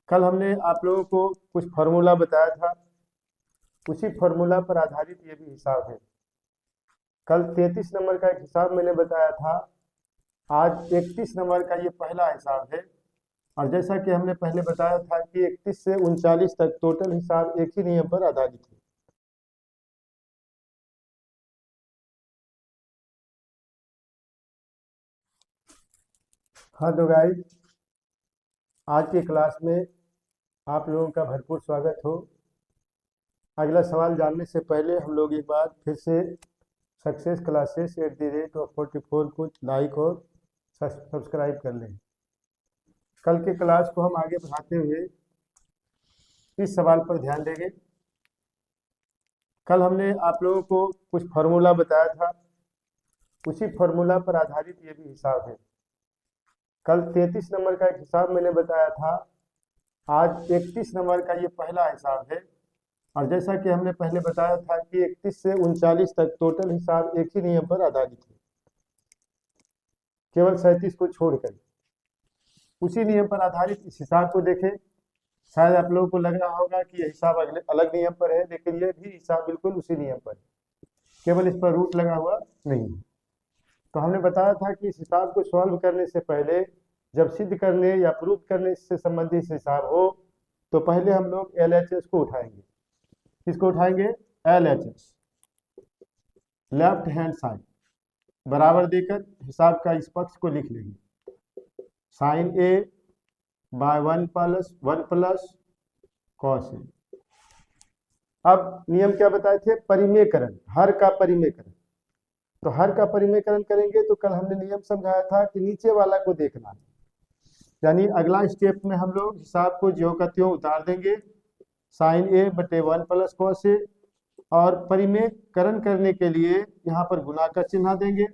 कल हमने आप लोगों को कुछ फार्मूला बताया था। उसी फार्मूला पर आधारित ये भी हिसाब है। कल 33 नंबर का एक हिसाब मैंने बताया था। आज 31 नंबर का ये पहला हिसाब है। और जैसा कि हमने पहले बताया था कि 31 से 39 तक टोटल हिसाब एक ही नियम पर आधारित है। हाँ तो गाइस, आज की क्लास में आप लोगों का भरपूर स्वागत हो। अगला सवाल जानने से पहले हम लोग एक बार फिर से सक्सेस क्लासेस @44 को लाइक और सब्सक्राइब कर लें। कल के क्लास को हम आगे बढ़ाते हुए इस सवाल पर ध्यान देंगे। कल हमने आप लोगों को कुछ फार्मूला बताया था। उसी फार्मूला पर आधारित ये भी हिसाब है। कल 33 नंबर का एक हिसाब मैंने बताया था। आज 31 नंबर का ये पहला हिसाब है। और जैसा कि हमने पहले बताया था कि 31 से 39 तक टोटल हिसाब एक ही नियम पर आधारित है, केवल 37 को छोड़कर। उसी नियम पर आधारित इस हिसाब को देखें। शायद आप लोगों को लग रहा होगा कि यह हिसाब अगले अलग नियम पर है, लेकिन यह भी हिसाब बिल्कुल उसी नियम पर है, केवल इस पर रूट लगा हुआ नहीं है। तो हमने बताया था कि इस हिसाब को सॉल्व करने से पहले, जब सिद्ध करने या प्रूव करने से संबंधित हिसाब हो, तो पहले हम लोग LHS को उठाएंगे। किसको उठाएंगे? LHS, लेफ्ट हैंड साइड, बराबर देकर हिसाब का इस पक्ष को लिख लेंगे। Sine A by 1 cos A। अब नियम क्या बताए थे? परिमेयकरण, हर का परिमेयकरण। तो हर का परिमेयकरण करेंगे तो कल हमने नियम समझाया था कि नीचे वाला को देखना है। यानी अगला स्टेप में हम लोग हिसाब को ज्यों का त्यों उतार देंगे, साइन A बटे 1 कॉस A। और परिमेयकरण करने के लिए यहाँ पर गुना का चिन्ह देंगे,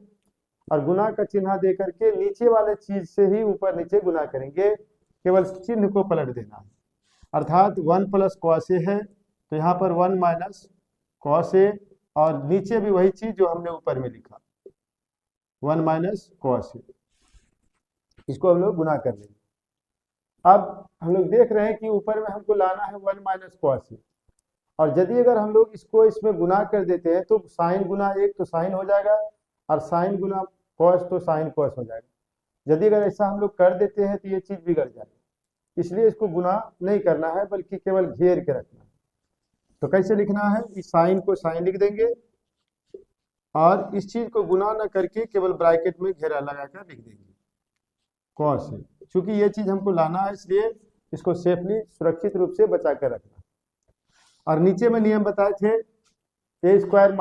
और गुना का चिन्ह दे करके नीचे वाले चीज से ही ऊपर नीचे गुना करेंगे, केवल चिन्ह को पलट देना है। अर्थात 1 कॉस A है तो यहाँ पर 1 माइनस कॉस A, और नीचे भी वही चीज जो हमने ऊपर में लिखा, 1 माइनस कॉस A। इसको हम लोग गुना कर लेंगे। अब हम लोग देख रहे हैं कि ऊपर में हमको लाना है 1 माइनस कॉस A, और यदि अगर हम लोग इसको इसमें गुना कर देते हैं तो साइन गुना 1 तो साइन हो जाएगा, और साइन गुना कॉस तो साइन कॉस हो जाएगा। यदि अगर ऐसा हम लोग कर देते हैं तो ये चीज बिगड़ जाएगी, इसलिए इसको गुना नहीं करना है, बल्कि केवल घेर के रखना है। तो कैसे लिखना है? इस साइन को साइन लिख देंगे, और इस चीज को गुना न करके केवल ब्रैकेट में घेरा लगाकर लिख देंगे कॉस है। चूंकि ये चीज हमको लाना है, इसलिए इसको सेफली सुरक्षित रूप से बचा कर रखना। और नीचे में नियम बताए थे a²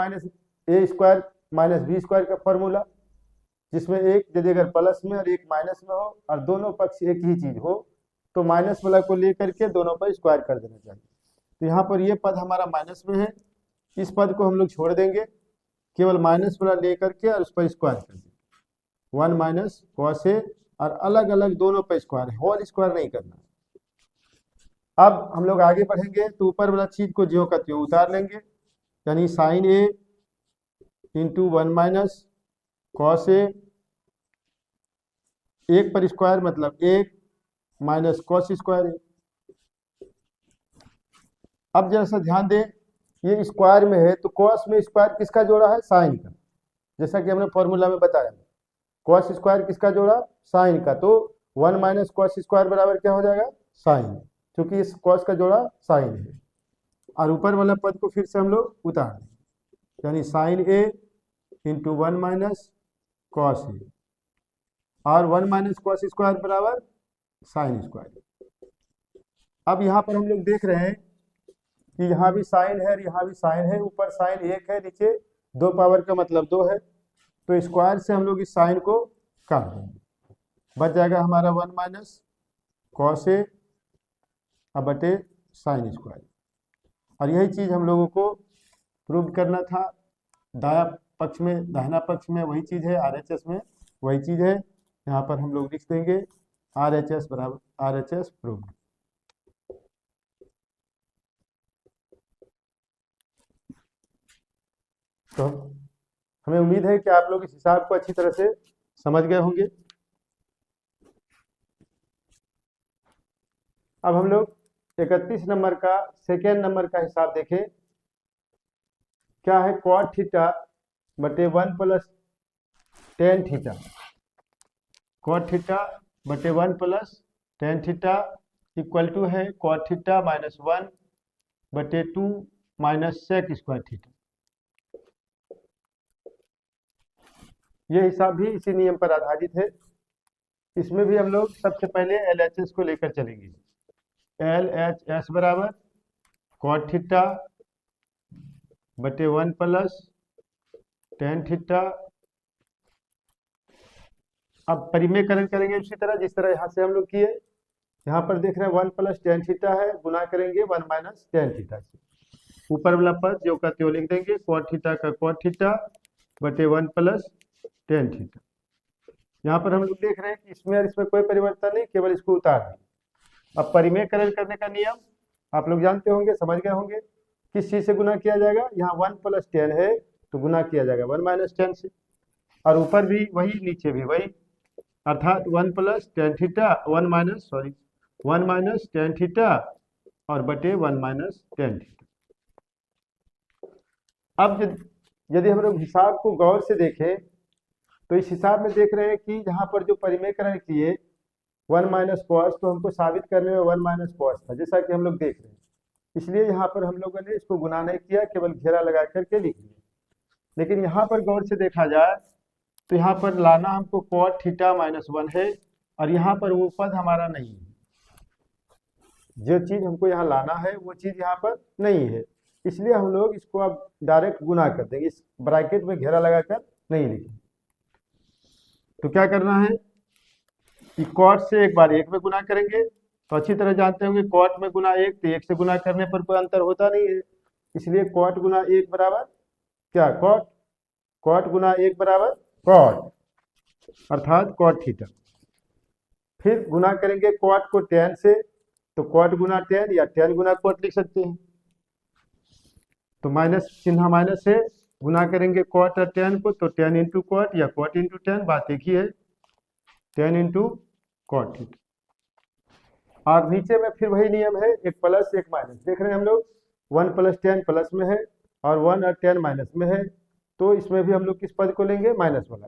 माइनस b² का फॉर्मूला, जिसमें एक यदि अगर प्लस में और एक माइनस में हो और दोनों पक्ष एक ही चीज हो, तो माइनस वाला को लेकर के दोनों पर स्क्वायर कर देना चाहिए। तो यहाँ पर ये पद हमारा माइनस में है, इस पद को हम लोग छोड़ देंगे, केवल माइनस वाला लेकर के और उस पर स्क्वायर कर देंगे, 1 माइनस कॉस A, और अलग अलग दोनों पर स्क्वायर है, होल स्क्वायर नहीं करना। अब हम लोग आगे बढ़ेंगे तो ऊपर वाला चीज को ज्यों का त्यों उतार लेंगे, यानी sine A into 1 minus cos A, एक पर स्क्वायर मतलब 1 माइनस कॉस स्क्वायर A। अब जरा सा ध्यान दें, ये स्क्वायर में है तो कॉस में स्क्वायर किसका जोड़ा है? साइन का। जैसा कि हमने फॉर्मूला में बताया, कॉस स्क्वायर किसका जोड़ा? साइन का। तो 1 माइनस कॉस स्क्वायर बराबर क्या हो जाएगा? साइन, क्योंकि इस कॉस का जोड़ा साइन है। और ऊपर वाला पद को फिर से हम लोग उतार दें, यानी sine A into 1 minus cos A, और 1 माइनस कॉस स्क्वायर बराबर साइन स्क्वायर। अब यहाँ पर हम लोग देख रहे हैं कि यहाँ भी साइन है और यहाँ भी साइन है, ऊपर साइन 1 है, नीचे 2 पावर का मतलब 2 है। तो स्क्वायर से हम लोग इस साइन को काट देंगे, बच जाएगा हमारा 1 माइनस कॉस A अब बटे साइन स्क्वायर। और यही चीज हम लोगों को प्रूव करना था। दाया पक्ष में, दाहिना पक्ष में वही चीज है, RHS में वही चीज है। यहाँ पर हम लोग लिख देंगे RHS बराबर RHS प्रूव्ड। तो हमें उम्मीद है कि आप लोग इस हिसाब को अच्छी तरह से समझ गए होंगे। अब हम लोग 31 नंबर का सेकेंड नंबर का हिसाब देखें। क्या है, cot थीटा बटे 1 plus tan theta. cot theta बटे 1 plus tan theta equal to है cot थीटा माइनस 1 बटे 2 माइनस सेक स्क्वायर थीटा। ये हिसाब भी इसी नियम पर आधारित है। इसमें भी हम लोग सबसे पहले LHS को लेकर चलेंगे। LHS बराबर cot थीटा बटे 1 प्लस टेन थीटा। अब परिमेयकरण करेंगे उसी तरह जिस तरह यहाँ से हम लोग किए। यहाँ पर देख रहे हैं 1 प्लस टेन थीटा है, गुना करेंगे 1 माइनस टेन थीटा से। ऊपर वाला पद जो का त्यों लिख देंगे, cot थीटा का cot थीटा बटे 1 प्लस टेन थीटा। यहाँ पर हम लोग देख रहे हैं कि इसमें और इसमें कोई परिवर्तन नहीं, केवल इसको उतार दें। अब परिमेयकरण करने का नियम आप लोग जानते होंगे, समझ गए होंगे। किस चीज से गुना किया जाएगा, यहाँ 1 प्लस टेन है तो गुना किया जाएगा 1 माइनस टेन से, और ऊपर भी वही नीचे भी वही, अर्थात 1 plus tan theta 1 minus tan theta और बटे 1 माइनस टेन थीटा। अब यदि हम लोग हिसाब को गौर से देखें तो इस हिसाब में देख रहे हैं कि यहाँ पर जो परिमेयकरण किए 1 माइनस कॉस, तो हमको साबित करने में 1 माइनस कॉस था, जैसा कि हम लोग देख रहे हैं। इसलिए यहाँ पर हम लोगों ने इसको गुना नहीं किया, केवल घेरा लगा करके लिख दिया। लेकिन यहाँ पर गौर से देखा जाए तो यहाँ पर लाना हमको cot थीटा माइनस 1 है, और यहाँ पर वो पद हमारा नहीं है। जो चीज हमको यहाँ लाना है वो चीज यहाँ पर नहीं है, इसलिए हम लोग इसको अब डायरेक्ट गुना कर देंगे, इस ब्रैकेट में घेरा लगाकर नहीं लिखेंगे। तो क्या करना है कि cot से एक बार 1 में गुना करेंगे, तो अच्छी तरह जानते होंगे cot में गुना 1, तो 1 से गुना करने पर कोई अंतर होता नहीं है, इसलिए cot गुना 1 बराबर क्या, cot गुना 1 बराबर cot, अर्थात cot थीटा। फिर गुना करेंगे cot को tan से, तो cot गुना tan या tan गुना cot लिख सकते हैं। तो माइनस चिन्ह माइनस है, गुना करेंगे cot और tan को, तो tan इंटू cot या cot इंटू tan, बात एक ही है, tan इंटू cot थीटा। और नीचे में फिर वही नियम है, एक प्लस एक माइनस। देख रहे हैं हम लोग 1 प्लस टेन प्लस में है और 1 और 10 माइनस में है, तो इसमें भी हम लोग किस पद को लेंगे, माइनस वाला।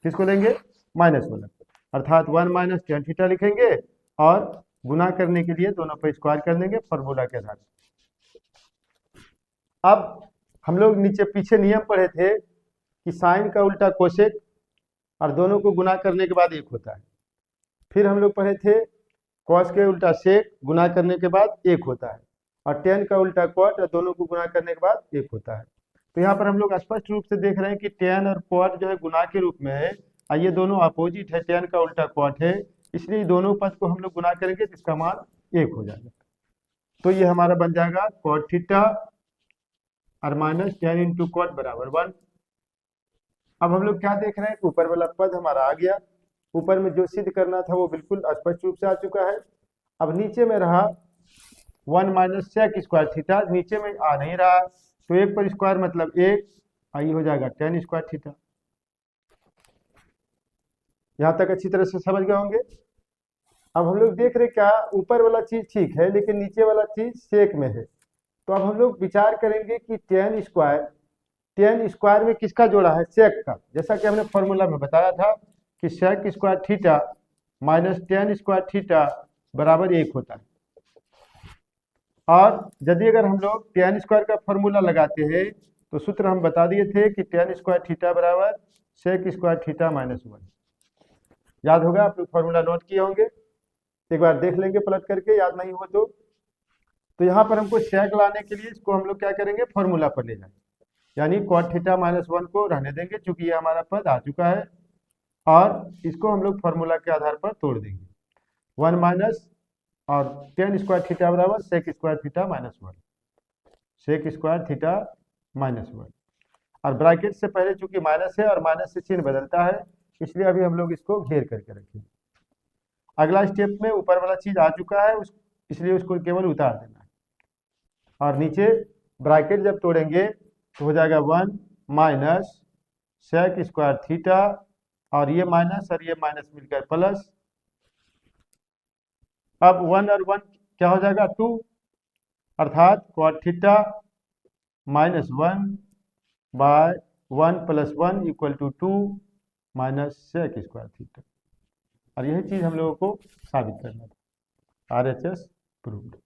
किसको लेंगे, माइनस वाला, अर्थात 1 माइनस टेन थीटा लिखेंगे और गुना करने के लिए दोनों पर स्क्वायर कर देंगे फॉर्मूला के आधार पर। अब हम लोग नीचे पीछे नियम पढ़े थे कि साइन का उल्टा कोसेक, और दोनों को गुना करने के बाद 1 होता है। फिर हम लोग पढ़े थे कॉस के उल्टा सेक, गुना करने के बाद 1 होता है, और टेन का उल्टा कॉट, और दोनों को गुना करने के बाद 1 होता है। तो यहाँ पर हम लोग स्पष्ट रूप से देख रहे हैं कि टेन और कॉट जो है गुना के रूप में है, और ये दोनों अपोजिट है, टेन का उल्टा कॉट है, इसलिए दोनों पद को हम लोग गुना करेंगे तो इसका मान 1 हो जाएगा। तो ये हमारा बन जाएगा cot थीटा और माइनस टेन इंटू कॉट बराबर 1। अब हम लोग क्या देख रहे हैं, ऊपर वाला पद हमारा आ गया, ऊपर में जो सिद्ध करना था वो बिल्कुल स्पष्ट रूप से आ चुका है। अब नीचे में रहा 1 माइनस सेक स्क्वायर थीटा, नीचे में आ नहीं रहा, तो 1 पर स्क्वायर मतलब 1, आई हो जाएगा tan स्क्वायर थीटा। यहाँ तक अच्छी तरह से समझ गए होंगे। अब हम लोग देख रहे क्या, ऊपर वाला चीज ठीक है लेकिन नीचे वाला चीज सेक में है, तो अब हम लोग विचार करेंगे कि tan स्क्वायर में किसका जोड़ा है, सेक का। जैसा कि हमने फॉर्मूला में बताया था कि sec square theta minus tan square theta बराबर 1 होता है। और यदि अगर हम लोग tan स्क्वायर का फॉर्मूला लगाते हैं तो सूत्र हम बता दिए थे कि tan स्क्वायर थीटा बराबर सेक स्क्वायर थीटा माइनस 1। याद होगा, आप लोग फॉर्मूला नोट किए होंगे, एक बार देख लेंगे पलट करके, याद नहीं हो तो यहाँ पर हमको सेक लाने के लिए इसको हम लोग क्या करेंगे, फॉर्मूला पर ले जाएंगे, यानी cot थीटा माइनस 1 को रहने देंगे चूंकि ये हमारा पद आ चुका है, और इसको हम लोग फॉर्मूला के आधार पर तोड़ देंगे। 1 माइनस और tan स्क्वायर थीटा बराबर sec square theta minus 1, sec square theta minus 1, और ब्रैकेट से पहले चूंकि माइनस है और माइनस से चिन्ह बदलता है, इसलिए अभी हम लोग इसको घेर करके रखेंगे। अगला स्टेप में ऊपर वाला चीज आ चुका है, इसलिए उसको केवल उतार देना है, और नीचे ब्रैकेट जब तोड़ेंगे तो हो जाएगा 1 माइनस सेक स्क्वायर थीटा, और ये माइनस मिलकर प्लस। अब 1 और 1 क्या हो जाएगा 2, अर्थात cot theta minus 1 by 1 plus 1 equal to 2 minus sec square theta. और यही चीज हम लोगों को साबित करना था। RHS proved.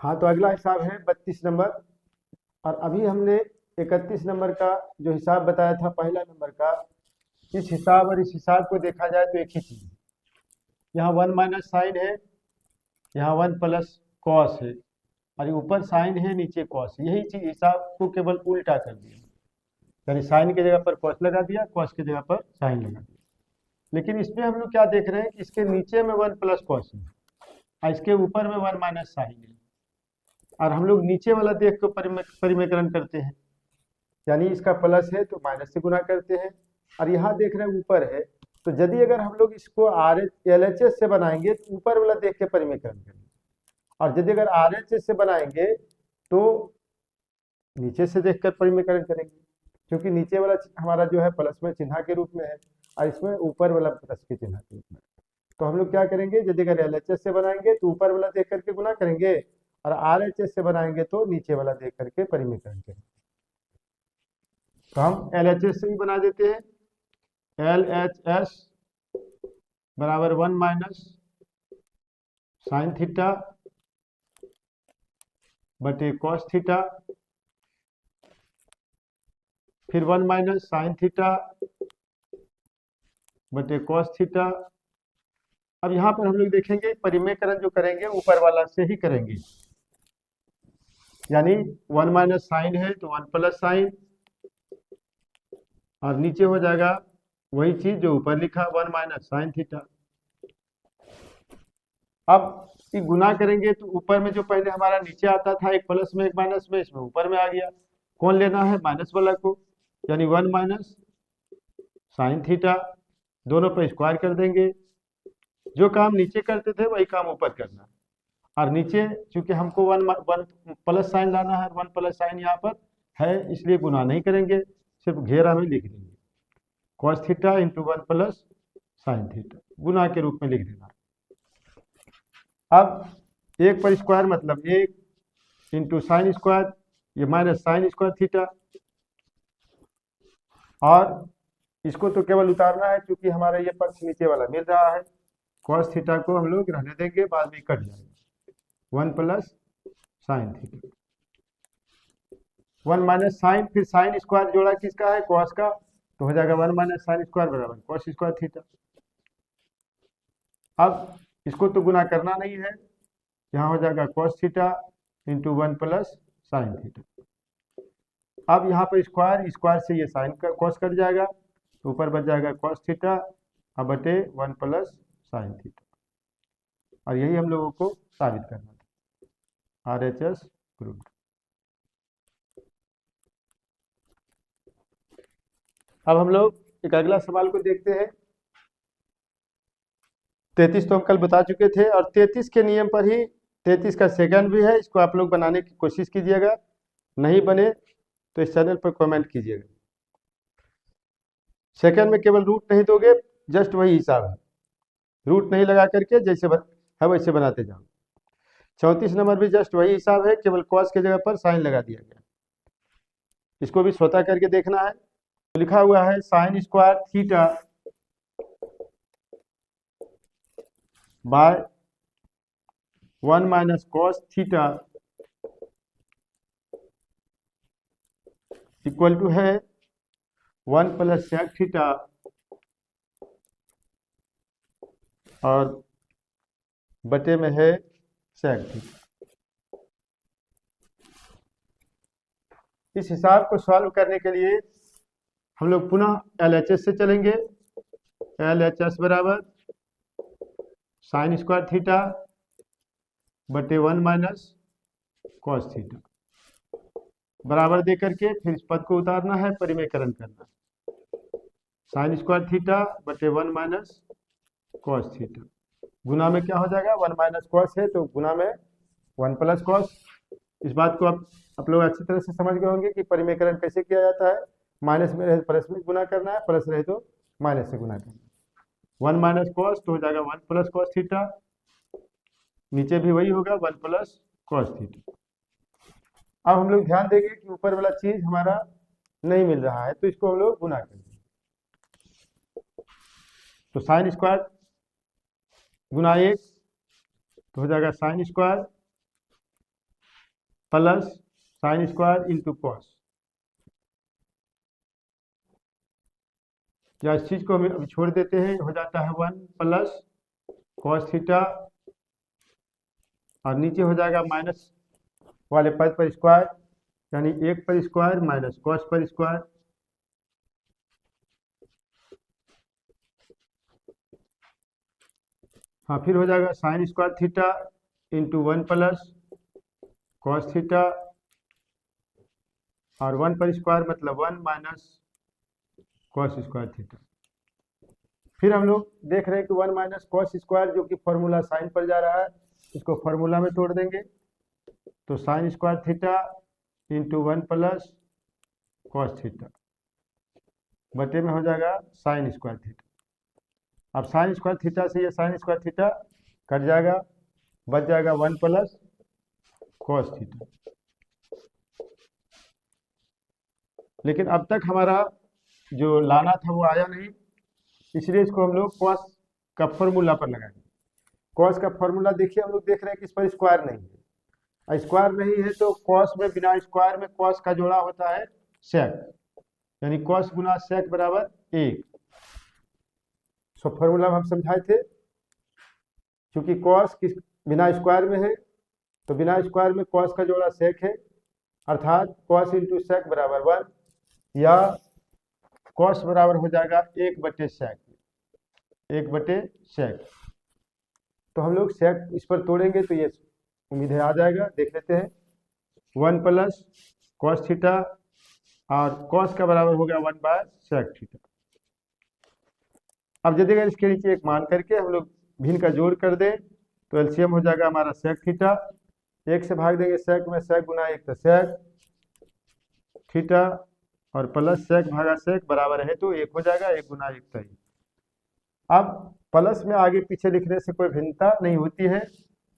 हाँ, तो अगला हिसाब है 32 नंबर। और अभी हमने 31 नंबर का जो हिसाब बताया था पहला नंबर का, इस हिसाब और इस हिसाब को देखा जाए तो एक ही चीज है। यहाँ 1 माइनस साइन है, यहाँ 1 प्लस कॉस है, और ऊपर साइन है नीचे कॉस। यही चीज हिसाब को केवल उल्टा कर दिया, यानी साइन की जगह पर कॉस लगा दिया, कॉस की जगह पर साइन लगा दिया। लेकिन इसमें हम लोग क्या देख रहे हैं कि इसके नीचे में 1 प्लस कॉस है और इसके ऊपर में 1 माइनस साइन है, और हम लोग नीचे वाला देख के परिमेकरण करते हैं, यानी इसका प्लस है तो माइनस से गुना करते हैं। और यहाँ देख रहे हैं ऊपर है, तो यदि अगर हम लोग इसको LHS से बनाएंगे तो ऊपर वाला देख के परिमेकरण करेंगे, और यदि अगर RHS से बनाएंगे तो नीचे से देखकर परिमेकरण करेंगे, क्योंकि नीचे वाला हमारा जो है प्लस में चिन्ह के रूप में है और इसमें ऊपर वाला प्लस के चिन्ह के रूप में। तो हम लोग क्या करेंगे, यदि अगर LHS से बनाएंगे तो ऊपर वाला देख करके गुना करेंगे, और RHS से बनाएंगे तो नीचे वाला देख करके परिमेकरण करेंगे। तो हम LHS से ही बना देते हैं। LHS बराबर 1 माइनस साइन थीटा बटे कॉस थीटा, फिर 1 माइनस साइन थीटा बटे कॉस थीटा। अब यहाँ पर हम लोग देखेंगे परिमेकरण जो करेंगे ऊपर वाला से ही करेंगे, यानी 1 माइनस साइन है तो 1 प्लस साइन, और नीचे हो जाएगा वही चीज जो ऊपर लिखा 1 माइनस साइन थीटा। अब ये गुना करेंगे तो ऊपर में जो पहले हमारा नीचे आता था एक प्लस में एक माइनस में, इसमें ऊपर में आ गया। कौन लेना है, माइनस वाला को, यानी 1 माइनस साइन थीटा, दोनों पर स्क्वायर कर देंगे। जो काम नीचे करते थे वही काम ऊपर करना, और नीचे चूंकि हमको 1 प्लस साइन लाना है, 1 प्लस साइन यहाँ पर है, इसलिए गुना नहीं करेंगे, सिर्फ घेरा में लिख देंगे cos theta into 1 plus sine theta, गुना के रूप में लिख देना। अब एक पर स्क्वायर मतलब 1 इंटू साइन स्क्वायर, ये माइनस साइन स्क्वायर थीटा, और इसको तो केवल उतारना है क्योंकि हमारा ये पक्ष नीचे वाला मिल रहा है। cos थीटा को हम लोग रहने देंगे, बाद में कट जाएगा 1 plus sine theta, 1 minus sine, फिर साइन स्क्वायर जोड़ा किसका है, cos का, तो हो जाएगा 1 माइनस साइन स्क्वायर बराबर cos स्क्वायर थीटा। अब इसको तो गुना करना नहीं है, यहाँ हो जाएगा cos theta into 1 plus sine theta. अब यहाँ पर स्क्वायर, स्क्वायर से ये साइन का cos कट जाएगा, तो ऊपर बच जाएगा cos थीटा अब बटे 1 प्लस साइन थीटा। और यही हम लोगों को साबित करना था। RHS proved. अब हम लोग एक अगला सवाल को देखते हैं। 33 तो हम कल बता चुके थे, और 33 के नियम पर ही 33 का सेकंड भी है, इसको आप लोग बनाने की कोशिश कीजिएगा, नहीं बने तो इस चैनल पर कमेंट कीजिएगा। सेकंड में केवल रूट नहीं दोगे, जस्ट वही हिसाब है, रूट नहीं लगा करके जैसे है वैसे बनाते जाओ। 34 नंबर भी जस्ट वही हिसाब है, केवल कॉस की जगह पर साइन लगा दिया गया। इसको भी स्वतः करके देखना है। तो लिखा हुआ है sine square theta by 1 minus cos theta equal to है 1 प्लस सेक थीटा, और बटे में है सेक थीटा। इस हिसाब को सॉल्व करने के लिए हम लोग पुनः LHS से चलेंगे। LHS बराबर साइन स्क्वायर थीटा बटे 1 माइनस कॉस थीटा, बराबर दे करके फिर इस पद को उतारना है, परिमेकरण करना। साइन स्क्वायर थीटा बटे 1 माइनस कॉस थीटा, गुना में क्या हो जाएगा, 1 माइनस कॉस है तो गुना में 1 प्लस कॉस। इस बात को आप आप लोग अच्छी तरह से समझ गए होंगे कि परिमेकरण कैसे किया जाता है। माइनस में रहे प्लस में गुना करना है, प्लस रहे तो माइनस से गुना करना है। 1 माइनस कॉस तो हो जाएगा 1 प्लस कॉस थीटा, नीचे भी वही होगा 1 प्लस कॉस थीटा। अब हम लोग ध्यान देंगे कि ऊपर वाला चीज हमारा नहीं मिल रहा है, तो इसको हम लोग गुना करेंगे। तो साइन स्क्वायर गुना 1 तो हो जाएगा sine square plus sine square into cos, या इस चीज को हम अभी छोड़ देते हैं, हो जाता है 1 प्लस कॉस थीटा, और नीचे हो जाएगा माइनस वाले पद पर स्क्वायर, यानी 1 पर स्क्वायर माइनस कॉस पर स्क्वायर। हाँ, फिर हो जाएगा sign square theta into 1 plus cos theta, और 1 पर स्क्वायर मतलब 1 माइनस कॉस स्क्वायर थीटा। फिर हम लोग देख रहे हैं कि 1 माइनस कॉस स्क्वायर जो कि फॉर्मूला साइन पर जा रहा है, इसको फॉर्मूला में तोड़ देंगे, तो sign square theta into 1 plus cos theta बटे में हो जाएगा साइन स्क्वायर थीटा। अब साइन स्क्वायर थीटा से ये साइन स्क्वायर थीटा कट जाएगा, बच जाएगा 1 प्लस कॉस थीटा। लेकिन अब तक हमारा जो लाना था वो आया नहीं, इसलिए इसको हम लोग कॉस का फॉर्मूला पर लगाएंगे। कॉस का फॉर्मूला देखिए, हम लोग देख रहे हैं कि इस पर स्क्वायर नहीं है, स्क्वायर नहीं है तो कॉस में बिना स्क्वायर में कॉस का जोड़ा होता है सेक, यानी कॉस गुना सेक बराबर 1। सो फॉर्मूला हम समझाए थे, क्योंकि कॉस किस बिना स्क्वायर में है, तो बिना स्क्वायर में कॉस का जोड़ा सेक है, अर्थात कॉस इंटू सेक बराबर 1, या कॉस बराबर हो जाएगा 1 बटे सेक, 1 बटे सेक। तो हम लोग सेक इस पर तोड़ेंगे तो ये उम्मीद है आ जाएगा, देख लेते हैं। 1 प्लस कॉस थीटा, और कॉस का बराबर हो गया 1 बाय सेक थीटा। अब यदि अगर इसके नीचे एक मान करके हम लोग भिन्न का जोड़ कर दें तो एलसीएम हो जाएगा हमारा सेक थीटा, 1 से भाग देंगे सेक में, सेक गुना 1 तो सेक थीटा, और प्लस सेक भागा सेक बराबर है तो 1 हो जाएगा, 1 गुना 1 तो 1। अब प्लस में आगे पीछे लिखने से कोई भिन्नता नहीं होती है,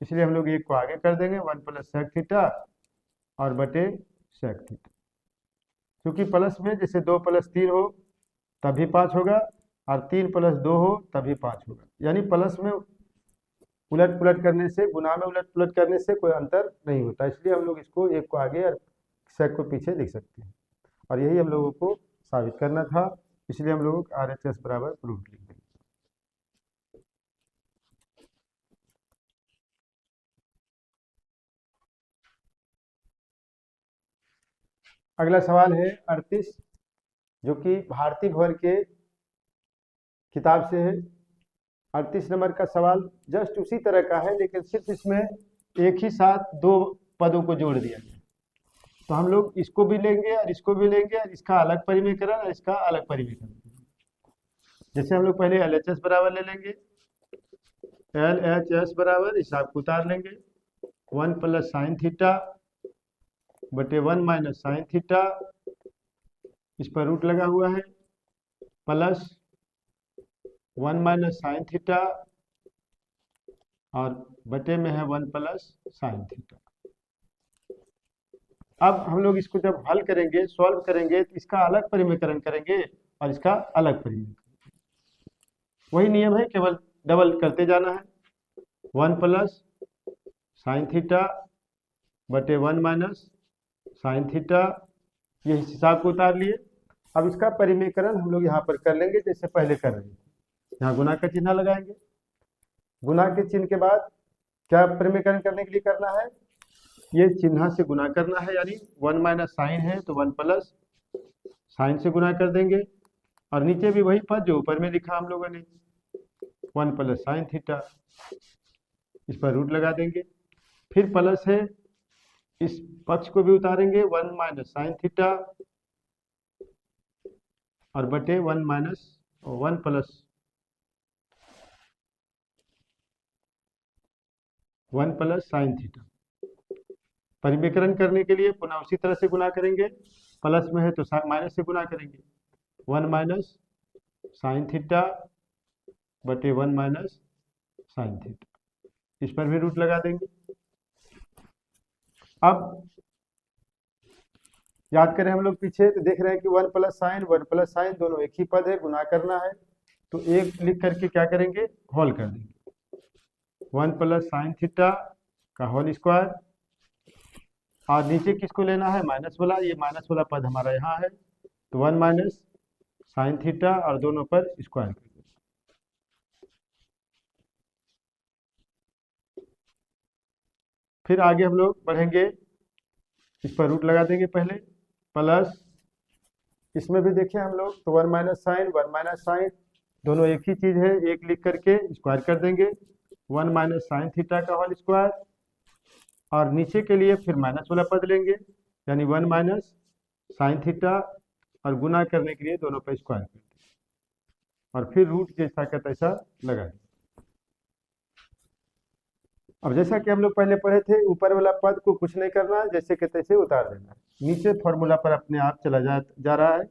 इसलिए हम लोग 1 को आगे कर देंगे, 1 प्लस सेक थीटा और बटे सेक थीटा। क्योंकि प्लस में जैसे 2 प्लस 3 हो तभी 5 होगा, और 3 प्लस 2 हो तभी 5 होगा, यानी प्लस में उलट पुलट करने से, गुना में उलट पुलट करने से कोई अंतर नहीं होता, इसलिए हम लोग इसको 1 को आगे और सेक को पीछे लिख सकते हैं। और यही हम लोगों को साबित करना था, इसलिए हम लोग RHS बराबर रूट लिख देंगे। अगला सवाल है 38, जो कि भारती भवन के किताब से है। 38 नंबर का सवाल जस्ट उसी तरह का है, लेकिन सिर्फ इसमें एक ही साथ 2 पदों को जोड़ दिया गया। तो हम लोग इसको भी लेंगे और इसको भी लेंगे, और इसका अलग परिमेकरण और इसका अलग परिमेकरण। जैसे हम लोग पहले LHS बराबर ले लेंगे, LHS बराबर हिसाब को उतार लेंगे, 1 प्लस साइन थीटा बटे 1 माइनस साइन थीटा, इस पर रूट लगा हुआ है, प्लस 1 माइनस साइन थीटा और बटे में है 1 प्लस साइन थीटा। अब हम लोग इसको जब हल करेंगे, सॉल्व करेंगे, तो इसका अलग परिमेकरण करेंगे और इसका अलग परिमेकरण। वही नियम है, केवल डबल करते जाना है, 1 प्लस साइन थीटा बटे 1 माइनस साइन थीटा, ये हिसाब को उतार लिए। अब इसका परिमेकरण हम लोग यहाँ पर कर लेंगे जैसे पहले कर रहे थे, यहाँ गुना का चिन्ह लगाएंगे, गुना के चिन्ह के बाद क्या परिमेकरण करने के लिए करना है, ये चिन्ह से गुना करना है, यानी 1 माइनस साइन है तो 1 प्लस साइन से गुना कर देंगे, और नीचे भी वही पद जो ऊपर में लिखा हम लोगों ने, 1 प्लस साइन थीटा, इस पर रूट लगा देंगे। फिर प्लस है, इस पक्ष को भी उतारेंगे, 1 माइनस साइन थीटा और बटे 1 minus 1 plus 1 plus sine theta. परिमेकरण करने के लिए पुनः उसी तरह से गुना करेंगे, प्लस में है तो माइनस से गुना करेंगे, 1 माइनस साइन थीटा बटे 1 माइनस साइन थीटा, इस पर भी रूट लगा देंगे। अब याद करें हम लोग पीछे तो देख रहे हैं कि 1 प्लस साइन दोनों एक ही पद है, गुना करना है तो एक लिख करके क्या करेंगे, होल कर देंगे, 1 प्लस साइन थीटा का होल स्क्वायर, और नीचे किसको लेना है, माइनस वाला, ये माइनस वाला पद हमारा यहाँ है तो 1 माइनस साइन थीटा और दोनों पर स्क्वायर कर देंगे। फिर आगे हम लोग बढ़ेंगे, इस पर रूट लगा देंगे पहले, प्लस इसमें भी देखें हम लोग तो 1 माइनस साइन दोनों एक ही चीज है, एक लिख करके स्क्वायर कर देंगे, 1 माइनस साइन थीटा का होल स्क्वायर, और नीचे के लिए फिर माइनस वाला पद लेंगे यानी 1 माइनस साइन थीटा, और गुना करने के लिए दोनों पर स्क्वायर कर देंगे और फिर रूट जैसा का तैसा लगाएं। अब जैसा कि हम लोग पहले पढ़े थे, ऊपर वाला पद को कुछ नहीं करना, जैसे कि तैसे उतार देना, नीचे फॉर्मूला पर अपने आप चला जा रहा है,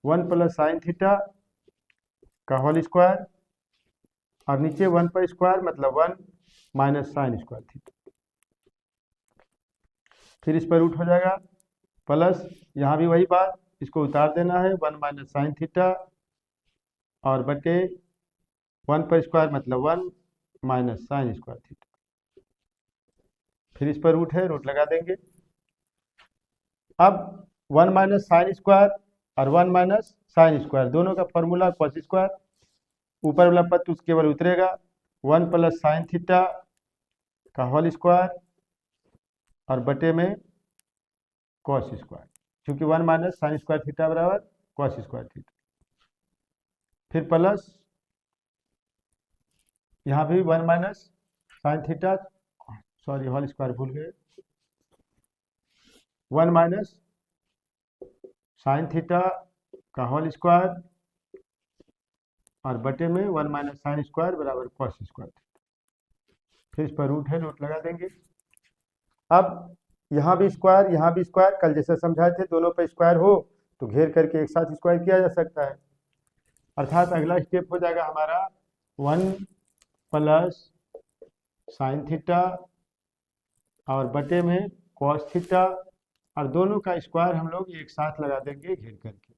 1 प्लस साइन थीटा का होल स्क्वायर, और नीचे 1 पर स्क्वायर मतलब 1 माइनस साइन स्क्वायर थीटा, फिर इस पर रूट हो जाएगा, प्लस यहाँ भी वही बात, इसको उतार देना है, 1 माइनस साइन थीटा और बटे 1 पर स्क्वायर मतलब 1 माइनस साइन स्क्वायर थीटा, फिर इस पर रूट है, रूट लगा देंगे। अब 1 माइनस साइन स्क्वायर और 1 माइनस साइन स्क्वायर दोनों का फॉर्मूला कॉस स्क्वायर, ऊपर वाला पद तो केवल उतरेगा, 1 प्लस साइन थीटा का होल स्क्वायर और बटे में कॉस स्क्वायर, क्योंकि 1 माइनस साइन स्क्वायर थीटा बराबर कॉस स्क्वायर थीटा, फिर प्लस यहाँ भी 1 minus sine theta, sorry whole square भूल गए, 1 माइनस साइन थीटा का होल स्क्वायर और बटे में 1 माइनस साइन स्क्वायर बराबर कॉस स्क्वायर, फिर इस पर रूट है, रूट लगा देंगे। अब यहाँ भी स्क्वायर, कल जैसे समझाए थे, दोनों पर स्क्वायर हो तो घेर करके एक साथ स्क्वायर किया जा सकता है, अर्थात अगला स्टेप हो जाएगा हमारा 1 प्लस साइन थीटा और बटे में कॉस थीटा, और दोनों का स्क्वायर हम लोग एक साथ लगा देंगे घेर करके,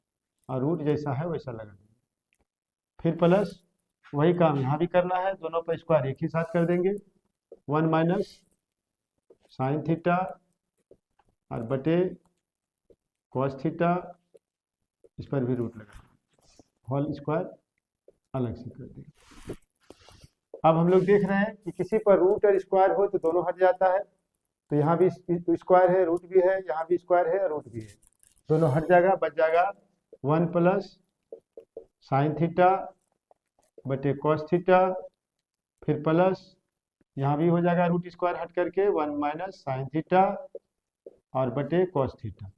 और रूट जैसा है वैसा लगा देंगे, फिर प्लस वही काम यहाँ भी करना है, दोनों पर स्क्वायर एक ही साथ कर देंगे, 1 माइनस साइन थीटा और बटे कॉस थीटा, इस पर भी रूट लगा होल स्क्वायर अलग से कर देंगे। अब हम लोग देख रहे हैं कि किसी पर रूट और स्क्वायर हो तो दोनों हट जाता है, तो यहाँ भी स्क्वायर है, रूट भी है, यहाँ भी स्क्वायर है, रूट भी है, दोनों हट जाएगा, बच जाएगा 1 प्लस साइन थीटा बटे कॉस थीटा, फिर प्लस यहाँ भी हो जाएगा रूट स्क्वायर हट करके 1 माइनस साइन थीटा और बटे कॉस थीटा।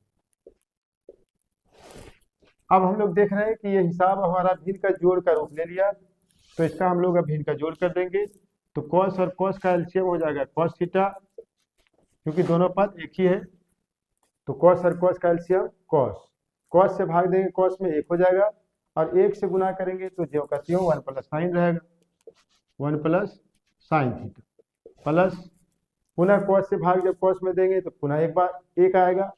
अब हम लोग देख रहे हैं कि ये हिसाब हमारा भिन्न का जोड़ का रूप ले लिया, तो इसका हम लोग अब भिन्न का जोड़ कर देंगे, तो कॉस और कॉस का एलसीएम हो जाएगा कॉस थीटा, क्योंकि दोनों पद एक ही है, तो कॉस और कॉस का एलसीएम कॉस से भाग देंगे, कॉस में 1 हो जाएगा, और 1 से गुना करेंगे तो ज्यों का त्यों 1 प्लस साइन रहेगा, 1 प्लस साइन थीटा, प्लस पुनः कॉस से भाग जब कॉस में देंगे तो पुनः एक बार 1 आएगा,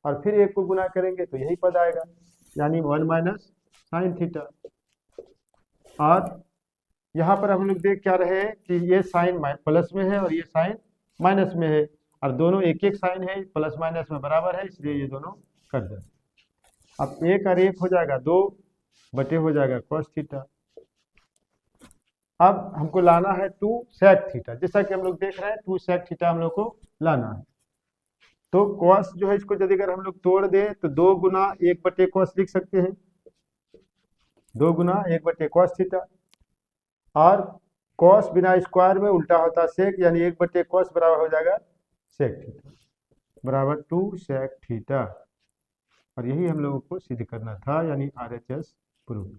और फिर 1 को गुना करेंगे तो यही पद आएगा, यानी 1 माइनस साइन थीटा। और यहाँ पर हम लोग देख क्या रहे हैं कि ये साइन प्लस में है और ये साइन माइनस में है, और दोनों एक एक साइन है, प्लस माइनस में बराबर है, इसलिए ये दोनों कर दें। अब 1 और 1 हो जाएगा 2 बटे हो जाएगा कॉस थीटा। अब हमको लाना है 2 सेक थीटा, जैसा कि हम लोग देख रहे हैं 2 सेक थीटा हम लोग को लाना है, तो कॉस जो है इसको यदि अगर हम लोग तोड़ दें तो 2 गुना 1 बटे कॉस लिख सकते हैं, 2 गुना 1 बटे कॉस थीटा, और कॉस बिना स्क्वायर में उल्टा होता सेक, यानी 1 बटे कॉस बराबर हो जाएगा सेक थीटा बराबर 2 सेक थीटा, और यही हम लोगों को सिद्ध करना था, यानी RHS प्रूफ।